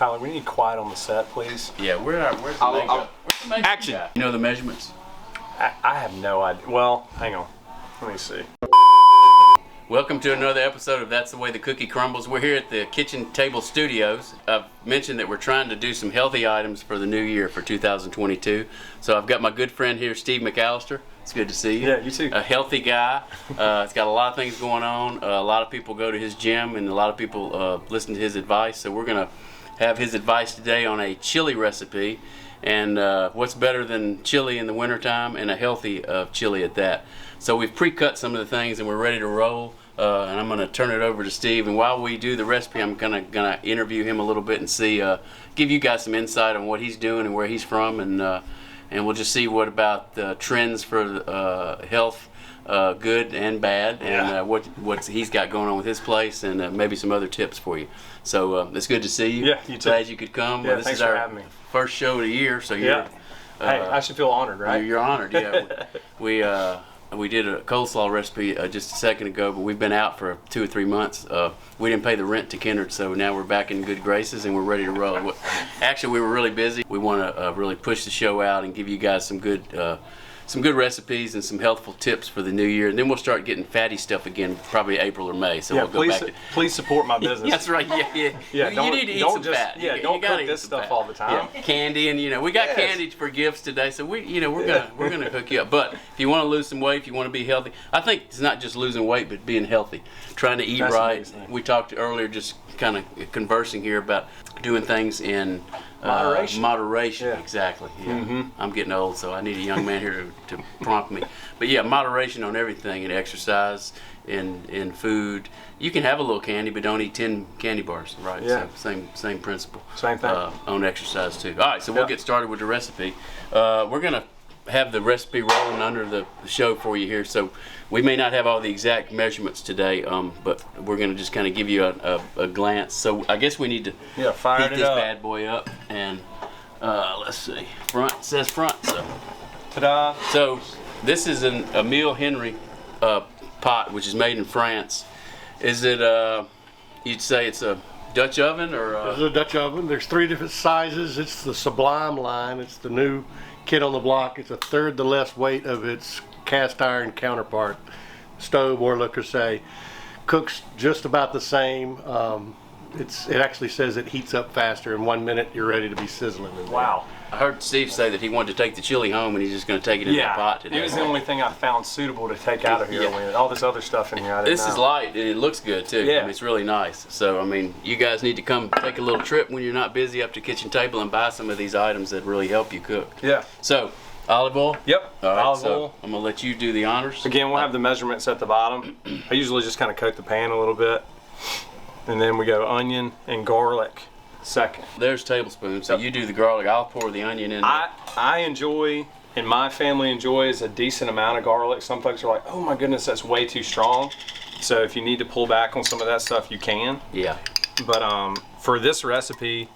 Tyler, we need quiet on the set, please. Yeah, where's the makeup? Where's the makeup Action. guy? You know the measurements? I have no idea. Well, hang on. Let me see. Welcome to another episode of That's the Way the Cookie Crumbles. We're here at the Kitchen Table Studios. I've mentioned that we're trying to do some healthy items for the new year for 2022. So I've got my good friend here, Steve McAlister. It's good to see you. Yeah, you too. A healthy guy. He's got a lot of things going on. A lot of people go to his gym and a lot of people listen to his advice. So we're going to have his advice today on a chili recipe. And what's better than chili in the wintertime, and a healthy chili at that. So we've pre-cut some of the things and we're ready to roll. And I'm going to turn it over to Steve. And while we do the recipe, I'm gonna interview him a little bit and see, give you guys some insight on what he's doing and where he's from, and we'll just see what about trends for health, good and bad, and what he's got going on with his place, and maybe some other tips for you. So it's good to see you. Yeah, you too. Glad you could come. Yeah, this thanks is for our having me. first show of the year, so you're. Hey, I should feel honored, right? You're honored. Yeah, we did a coleslaw recipe just a second ago, but we've been out for 2 or 3 months. We didn't pay the rent to Kendrick, so now we're back in good graces and we're ready to roll. Actually, we were really busy. We want to really push the show out and give you guys some good recipes and some healthful tips for the new year. And then we'll start getting fatty stuff again, probably April or May. So yeah, we'll go back to. Please support my business. That's right. Yeah. You need to eat some fat. Yeah, don't cook this stuff all the time. Yeah. Candy, and we got candy for gifts today, so we're gonna hook you up. But if you want to lose some weight, if you want to be healthy, I think it's not just losing weight, but being healthy, trying to eat right. Amazing. We talked earlier, just kind of conversing here about doing things in moderation. Yeah. Exactly. Yeah. Mm-hmm. I'm getting old, so I need a young man here to prompt me. But yeah, moderation on everything, in exercise, in food. You can have a little candy, but don't eat 10 candy bars, right? Yeah. So same principle. Same thing. On exercise too. All right, so we'll get started with the recipe. We're gonna have the recipe rolling under the show for you here, so we may not have all the exact measurements today, but we're gonna just kind of give you a glance. So I guess we need to heat this bad boy up, and let's see, front says front. So ta-da! So this is a Emile Henry pot, which is made in France. Is it you'd say it's a Dutch oven, or It's a Dutch oven. There's 3 different sizes. It's the Sublime line. It's the new kid on the block. It's a third the less weight of its cast iron counterpart, stove or Le Creuset. Cooks just about the same. It actually says it heats up faster. In 1 minute, you're ready to be sizzling. Wow. I heard Steve say that he wanted to take the chili home and he's just going to take it in the pot today. It was the only thing I found suitable to take out of here. With all this other stuff in here, I didn't This know. is light and it looks good too. Yeah. I mean, it's really nice. So I mean, you guys need to come take a little trip when you're not busy up to kitchen table and buy some of these items that really help you cook. Yeah. So olive oil. Yep. All right, Olive so oil. I'm gonna let you do the honors. Again, we'll have the measurements at the bottom. I usually just kind of coat the pan a little bit, and then we go onion and garlic second. There's tablespoons. So you do the garlic. I'll pour the onion in there. I enjoy, and my family enjoys, a decent amount of garlic. Some folks are like, oh my goodness, that's way too strong. So if you need to pull back on some of that stuff, you can. Yeah. But for this recipe,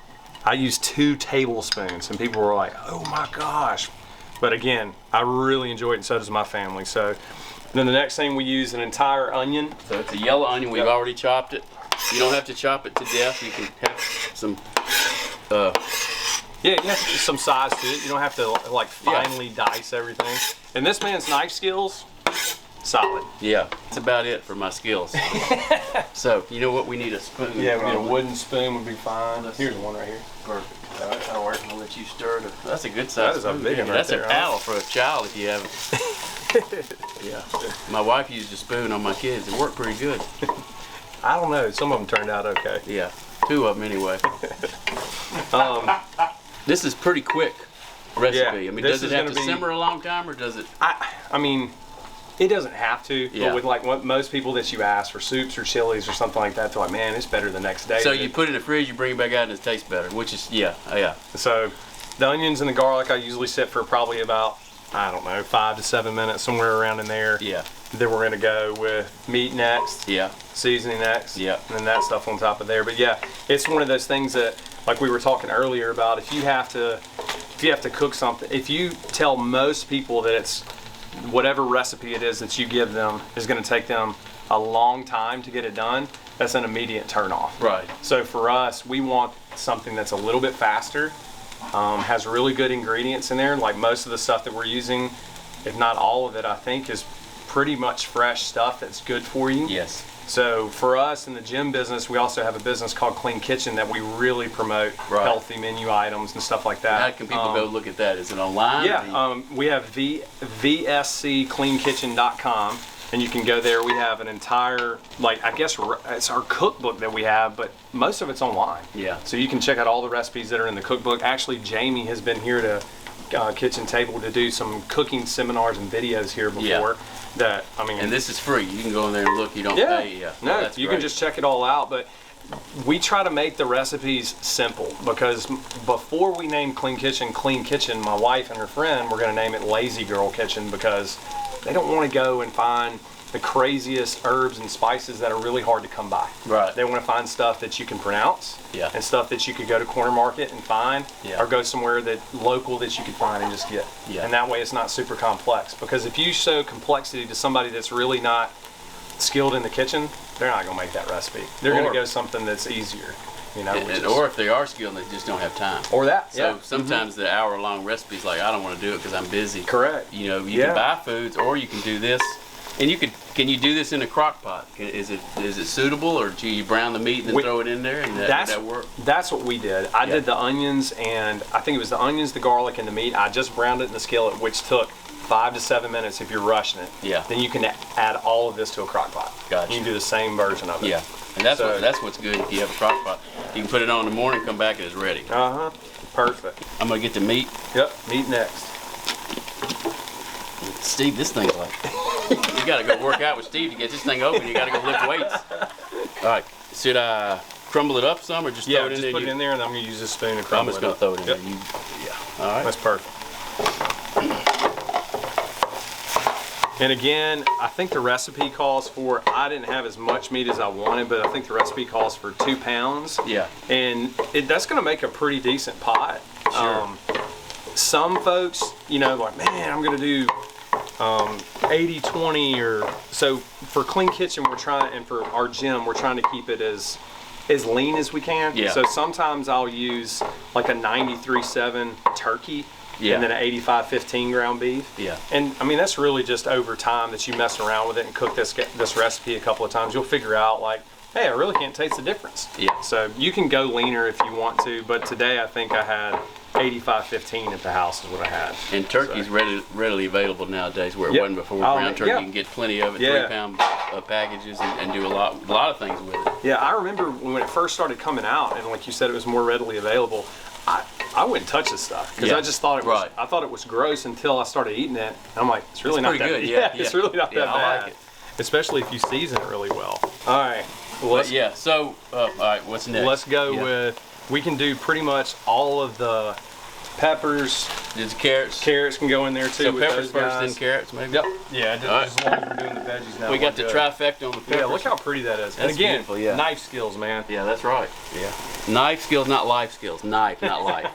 I use 2 tablespoons, and people were like, oh my gosh. But again, I really enjoy it, and so does my family. So then the next thing, we use an entire onion. So it's a yellow onion. We've already chopped it. You don't have to chop it to death. You can have some. Yeah, you have some size to it. You don't have to like finely dice everything. And this man's knife skills, solid. Yeah, that's about it for my skills. So you know what? We need a spoon. Yeah, we need a wooden spoon would be fine. Here's one right here. Perfect. All right, that'll work. I'll let you stir it. That's a good size. That is a big one right That's there, a paddle for a child if you have it. Yeah. My wife used a spoon on my kids. It worked pretty good. I don't know. Some of them turned out okay. Yeah, 2 of them anyway. This is pretty quick recipe. Yeah, I mean, does it have to simmer a long time, or does it? I mean, it doesn't have to. Yeah. But with like most people that you ask for soups or chilies or something like that, they're like, man, it's better the next day. So you put it in the fridge, you bring it back out, and it tastes better. Which is yeah. So the onions and the garlic, I usually sit for probably about, I don't know, 5 to 7 minutes, somewhere around in there. Yeah. Then we're gonna go with meat next. Yeah. Seasoning next. Yeah. And then that stuff on top of there. But yeah, it's one of those things that, like we were talking earlier about, if you have to cook something, if you tell most people that it's whatever recipe it is that you give them is going to take them a long time to get it done, that's an immediate turnoff. Right. So for us, we want something that's a little bit faster, has really good ingredients in there. Like most of the stuff that we're using, if not all of it, I think is pretty much fresh stuff that's good for you. Yes. So for us in the gym business, we also have a business called Clean Kitchen that we really promote healthy menu items and stuff like that. How can people go look at that? Is it online? Yeah, we have vsccleankitchen.com, and you can go there. We have an entire, like, I guess it's our cookbook that we have, but most of it's online. Yeah. So you can check out all the recipes that are in the cookbook. Actually, Jamie has been here to Kitchen Table to do some cooking seminars and videos here before. Yeah. That, I mean, And this is free. You can go in there and look. You don't pay. Yeah. No, that's you great. can just check it all out. But we try to make the recipes simple, because before we named Clean Kitchen, my wife and her friend were going to name it Lazy Girl Kitchen, because they don't want to go and find the craziest herbs and spices that are really hard to come by. Right. They want to find stuff that you can pronounce, and stuff that you could go to Corner Market and find, or go somewhere that local that you could find and just get. And that way it's not super complex. Because if you show complexity to somebody that's really not skilled in the kitchen, they're not going to make that recipe. They're going to go something that's easier. You know, or if they are skilled, they just don't have time. Or that. So sometimes the hour-long recipe's like, I don't want to do it because I'm busy. Correct. You know, you can buy foods, or you can do this. And you can you do this in a crock pot? Is it suitable, or do you brown the meat and then throw it in there, and that work? That's what we did. I did the onions, and I think it was the onions, the garlic, and the meat. I just browned it in the skillet, which took 5 to 7 minutes if you're rushing it. Yeah. Then you can add all of this to a crock pot. Gotcha. You can do the same version of it. Yeah. And that's what's good if you have a crock pot. You can put it on in the morning, come back, and it's ready. Perfect. I'm gonna get the meat. Yep. Meat next. Steve, this thing's like, you gotta go work out with Steve to get this thing open. You gotta go lift weights. All right, should I crumble it up some, or just throw it in there? Just put it in there, and I'm gonna use this spoon to crumble it up. I'm just gonna throw it in there. All right. That's perfect. And again, I think the recipe calls for, I didn't have as much meat as I wanted, but I think the recipe calls for 2 pounds. Yeah. And that's gonna make a pretty decent pot. Sure. Some folks, you know, like, man, I'm gonna do 80-20, or so. For Clean Kitchen, we're trying, and for our gym, we're trying to keep it as lean as we can. Yeah. So sometimes I'll use like a 93.7 turkey, and then an 85-15 ground beef. Yeah. And I mean, that's really just over time that you mess around with it and cook this recipe a couple of times, you'll figure out, like, hey, I really can't taste the difference. Yeah. So you can go leaner if you want to, but today I think I had 85-15 at the house is what I had. And turkey's readily available nowadays, where it wasn't before. Ground turkey, you can get plenty of it, 3-pound packages, and do a lot of things with it. Yeah, I remember when it first started coming out, and like you said, it was more readily available. I wouldn't touch this stuff because I just thought it was. I thought it was gross until I started eating it. And I'm like, it's really not that good. It's really not that bad. I like it. Especially if you season it really well. All right. Well, So, all right. What's next? Let's go with. We can do pretty much all of the peppers. There's carrots. Carrots can go in there too. So with peppers those first, guys. then carrots, maybe. Yep. Yeah. Just, All right. as long as we're doing the veggies now. We got the trifecta on the peppers. Yeah. Look how pretty that is. And That's again, beautiful, yeah. knife skills, man. Yeah, that's right. Yeah. Knife skills, not life skills. Knife, not life.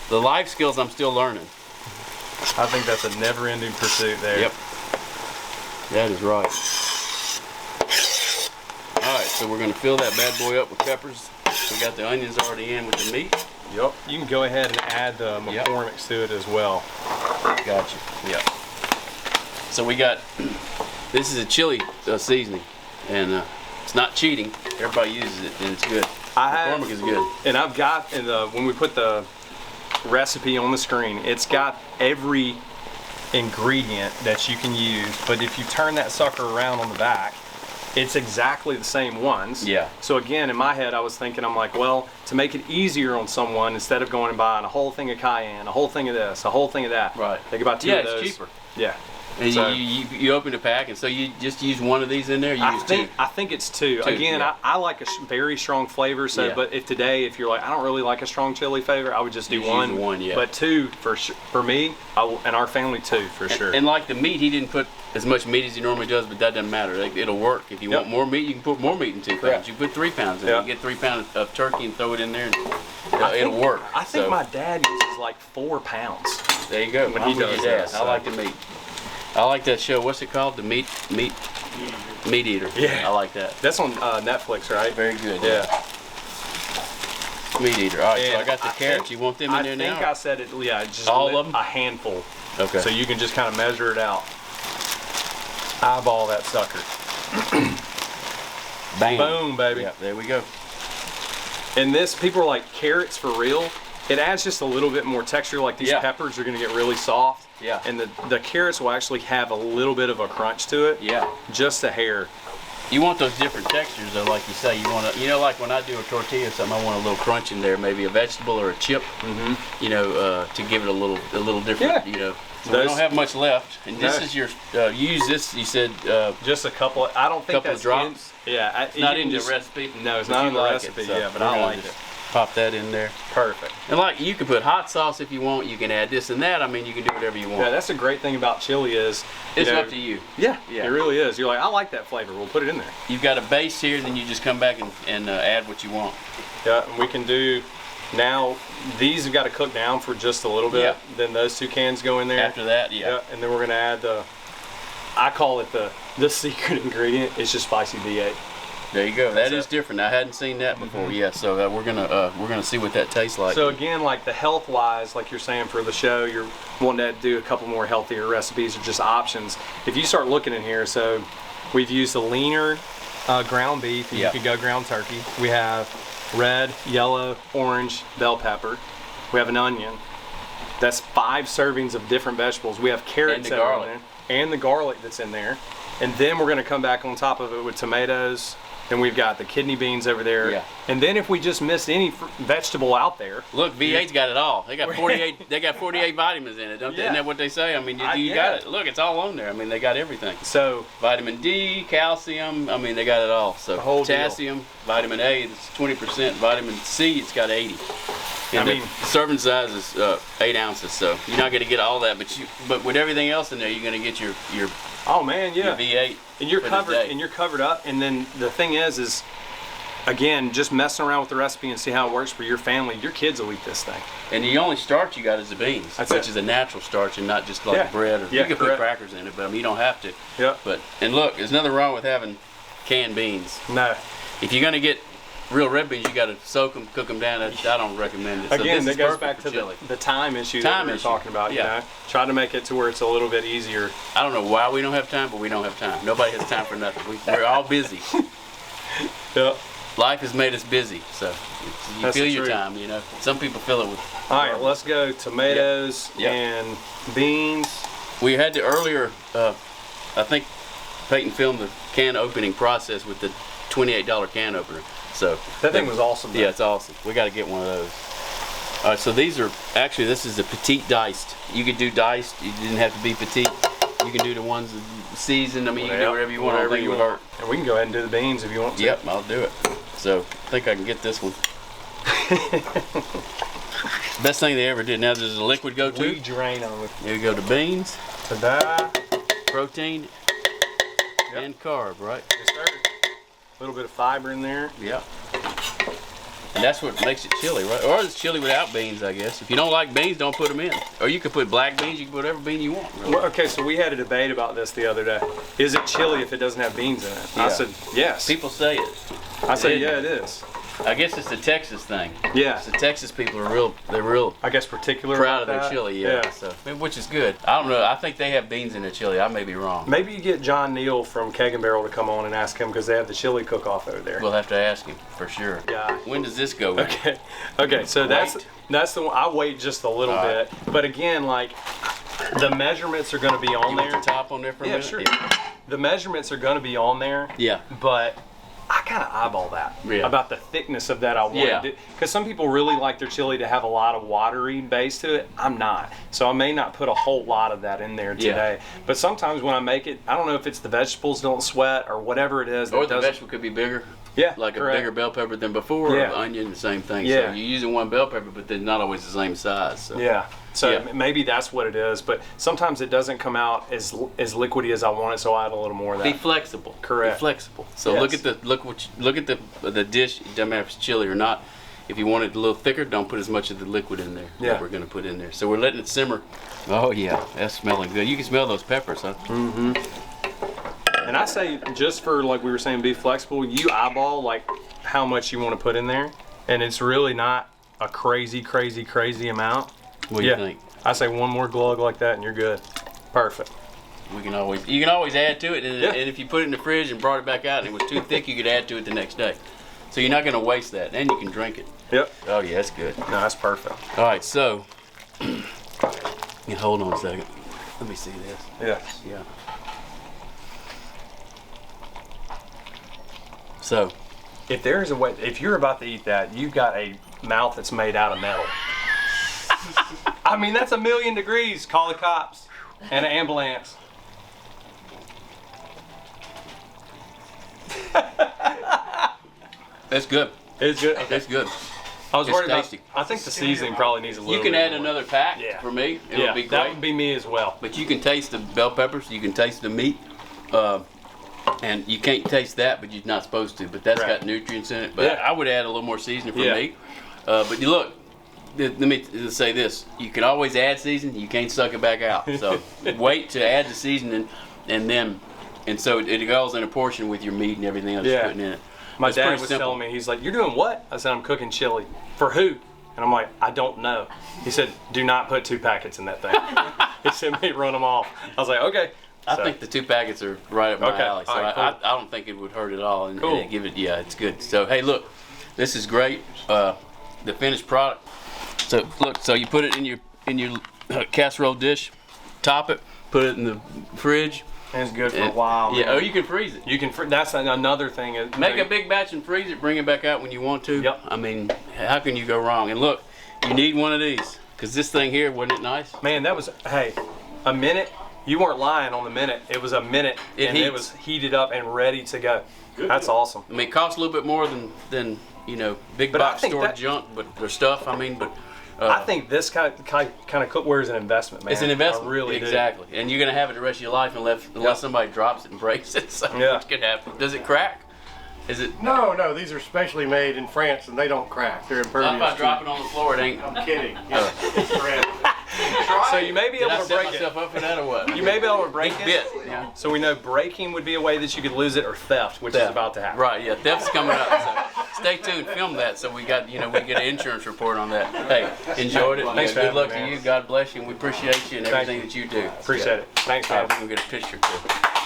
The life skills I'm still learning. I think that's a never-ending pursuit there. Yep. That is right. All right, so we're going to fill that bad boy up with peppers. We got the onions already in with the meat. Yep. You can go ahead and add the McCormick's to it as well. Gotcha. Yep. So we got, this is a chili seasoning, and it's not cheating. Everybody uses it, and it's good. McCormick is good. And I've got, when we put the recipe on the screen, it's got every ingredient that you can use, but if you turn that sucker around on the back, it's exactly the same ones. Yeah. So again, in my head, I was thinking, I'm like, well, to make it easier on someone, instead of going and buying a whole thing of cayenne, a whole thing of this, a whole thing of that, right? Think about 2 of those. It's cheaper. Yeah. And so, you open the pack, and so you just use one of these in there. I think it's two. Again, yeah. I like a very strong flavor. So, but if you're like, I don't really like a strong chili flavor, I would just do one. Use one, yeah. But 2 for me and our family, 2 for sure. And like the meat, he didn't put as much meat as he normally does, but that doesn't matter. It'll work. If you want more meat, you can put more meat in 2 pounds. You put 3 pounds in. You get 3 pounds of turkey and throw it in there, and it'll work. I think my dad uses like 4 pounds. There you go. When he does that, I like the meat. I like that show. What's it called? The meat. Meat Eater. Yeah. I like that. That's on Netflix, right? Very good. Yeah. Meat Eater. All right, so And I got the carrots. You want them in there now? I think I said it. Yeah, just All of them? a handful. Okay. So you can just kind of measure it out. Eyeball that sucker. Bam. Boom, baby. Yeah, there we go. And this, people are like, carrots for real? It adds just a little bit more texture. Like these peppers are going to get really soft. Yeah. And the carrots will actually have a little bit of a crunch to it. Yeah. Just a hair. You want those different textures, though, like you say. You want to, like when I do a tortilla or something, I want a little crunch in there, maybe a vegetable or a chip. Mm-hmm. To give it a little different. Yeah. So we don't have much left, and this is your. You use this. You said just a couple. I don't think couple that's of drops. It's not in the recipe. No, it's not in the recipe. So but I like it. Pop that in there. Perfect. And like you can put hot sauce if you want. You can add this and that. I mean, you can do whatever you want. Yeah, that's the great thing about chili is it's up to you. Yeah, it really is. You're like, I like that flavor. We'll put it in there. You've got a base here, then you just come back and add what you want. Yeah, and we can do. Now, these have got to cook down for just a little bit. Yeah. Then those 2 cans go in there. After that, and then we're going to add I call it the secret ingredient. It's just spicy V8. There you go. That is different. I hadn't seen that before. Yeah, so we're gonna see what that tastes like. So again, like the health-wise, like you're saying for the show, you're wanting to do a couple more healthier recipes or just options. If you start looking in here, so we've used the leaner ground beef, and you could go ground turkey. We have red, yellow, orange bell pepper. We have an onion. That's 5 servings of different vegetables. We have carrots and the garlic. in there, and the garlic that's in there. And then we're going to come back on top of it with tomatoes. And we've got the kidney beans over there. Yeah. And then if we just missed any vegetable out there. Look, V8's got it all. They got 48. They got 48 vitamins in it, don't they? Isn't that what they say? I mean, you got it. Look, it's all on there. I mean, they got everything. So vitamin D, calcium. I mean, they got it all. So potassium, vitamin A, it's 20%. Vitamin C, it's got 80. And the serving size is 8 ounces. So you're not going to get all that, but with everything else in there, you're going to get your oh man, yeah. Your V8. And you're covered. And you're covered up. And then the thing is again, just messing around with the recipe and see how it works for your family. Your kids will eat this thing. And the only starch you got is the beans, which is a natural starch and not just like bread. Or you can put crackers in it, but I mean, you don't have to. Yeah. And look, there's nothing wrong with having canned beans. No. If you're gonna get real red beans, you got to soak them, cook them down. I don't recommend it. Again, that goes back to the time issue that we were talking about. Yeah. You know, try to make it to where it's a little bit easier. I don't know why we don't have time, but we don't have time. Nobody has time for nothing. We're all busy. Yeah. Life has made us busy, so you feel your time. You know, some people fill it with. All right, let's go tomatoes and beans. We had the earlier. I think Peyton filmed the can opening process with the $28 can opener. So that thing was awesome. Yeah, it's awesome. We got to get one of those. All right, so these are actually, this is a petite diced. You could do diced. You didn't have to be petite. You can do the ones seasoned. I mean, you can do whatever you want. Whatever you want. And we can go ahead and do the beans if you want to. Yep, I'll do it. So I think I can get this one. Best thing they ever did. Now there's a liquid go to. We drain on it. Here we go to beans. Ta-da. Protein and carb, right? Yes, sir. A little bit of fiber in there. Yeah. And that's what makes it chili, right? Or it's chili without beans, I guess. If you don't like beans, don't put them in. Or you can put black beans. You can put whatever bean you want. Really. Well, okay, so we had a debate about this the other day. Is it chili if it doesn't have beans in it? Yeah. I said yes. People say it. I said yeah, it is. I guess it's the Texas thing. Yeah. The Texas people are real. I guess particular proud of about their that. chili, yeah. So, which is good. I don't know. I think they have beans in their chili. I may be wrong. Maybe you get John Neal from Keg and Barrel to come on and ask him because they have the chili cook-off over there. We'll have to ask him for sure. Yeah. When does this go in? Okay. So that's the one. I wait just a little bit, but again, like the measurements are going to be on there. The top on there for a minute? Sure. Yeah. The measurements are going to be on there. Yeah. But I kind of eyeball that about the thickness of that I want. Yeah. Because some people really like their chili to have a lot of watery base to it. I'm not. So I may not put a whole lot of that in there today. Yeah. But sometimes when I make it, I don't know if it's the vegetables don't sweat or whatever it is. Or the vegetable could be bigger. Yeah, like a bigger bell pepper than before, or an onion, the same thing. Yeah. So you're using one bell pepper, but they're not always the same size. So. Yeah. So maybe that's what it is, but sometimes it doesn't come out as liquidy as I want it, so I add a little more of that. Be flexible. Correct. Be flexible. So look at the dish. It doesn't matter if it's chili or not. If you want it a little thicker, don't put as much of the liquid in there that we're going to put in there. So we're letting it simmer. Oh yeah, that's smelling good. You can smell those peppers, huh? Mm-hmm. And I say, just for like we were saying, be flexible. You eyeball like how much you want to put in there, and it's really not a crazy amount. What do you think? I say one more glug like that, and you're good. Perfect. You can always add to it, and if you put it in the fridge and brought it back out and it was too thick, you could add to it the next day. So you're not going to waste that, and you can drink it. Yep. Oh yeah, that's good. No, that's perfect. All right, so hold on a second. Let me see this. Yes. Yeah. So, if there is a way, if you're about to eat that, you've got a mouth that's made out of metal. I mean, that's 1,000,000 degrees. Call the cops and an ambulance. that's good. It's good. Okay. That's good. I was It's worried tasty. about. I think the seasoning probably needs a little. You can bit add more. another pack Yeah. for me. It Yeah, would be great. that would be me as well. But you can taste the bell peppers. You can taste the meat. And you can't taste that, but you're not supposed to. But that's Right. got nutrients in it. But Yeah. I would add a little more seasoning for Yeah. me. But you look, let me say this: you can always add seasoning. You can't suck it back out. So wait to add the seasoning, and so it goes in a portion with your meat and everything else you're Yeah. putting in it. My It's dad pretty was simple. telling me, he's like, "You're doing what?" I said, "I'm cooking chili." "For who?" And I'm like, "I don't know." He said, "Do not put 2 packets in that thing." He said, "Me run them off." I was like, "Okay." I So, think the 2 packets are right up my Okay. alley, so All right, I don't think it would hurt at all. And Cool. give it, yeah, it's good. So hey, look, this is great. The finished product. So look, so you put it in your casserole dish, top it, put it in the fridge. it's good for a while. Yeah, man. or you can freeze it. You can. That's another thing. Make a big batch and freeze it. Bring it back out when you want to. Yep. I mean, how can you go wrong? And look, you need one of these because this thing here, wasn't it nice? Man, that was a minute. You weren't lying on the minute. It was a minute, and heats. it was heated up and ready to go. That's awesome. I mean, it costs a little bit more than big But I box think store that- junk, but or stuff. I mean, but. I think this kind of cookware is an investment, man. It's an investment. I really do. Exactly. And you're going to have it the rest of your life unless somebody drops it and breaks it. So Yeah. which could happen. Does it crack? Is it? No, these are specially made in France and they don't crack. They're If impervious. I drop it on the floor, it ain't. I'm kidding. Yeah, it's forever. So you may be Did able I to set break myself it. up for that or what? You may be able to break it. Bit. Yeah. So we know breaking would be a way that you could lose it, or theft, which is about to happen. Right. Yeah. Theft's coming up. So stay tuned. Film that so we get an insurance report on that. Hey, enjoyed it. Thanks for Good having luck me, to man. you. God bless you, and we appreciate you and Thank everything you. that you do. Appreciate it. Thanks, All right, man. we can get a picture too.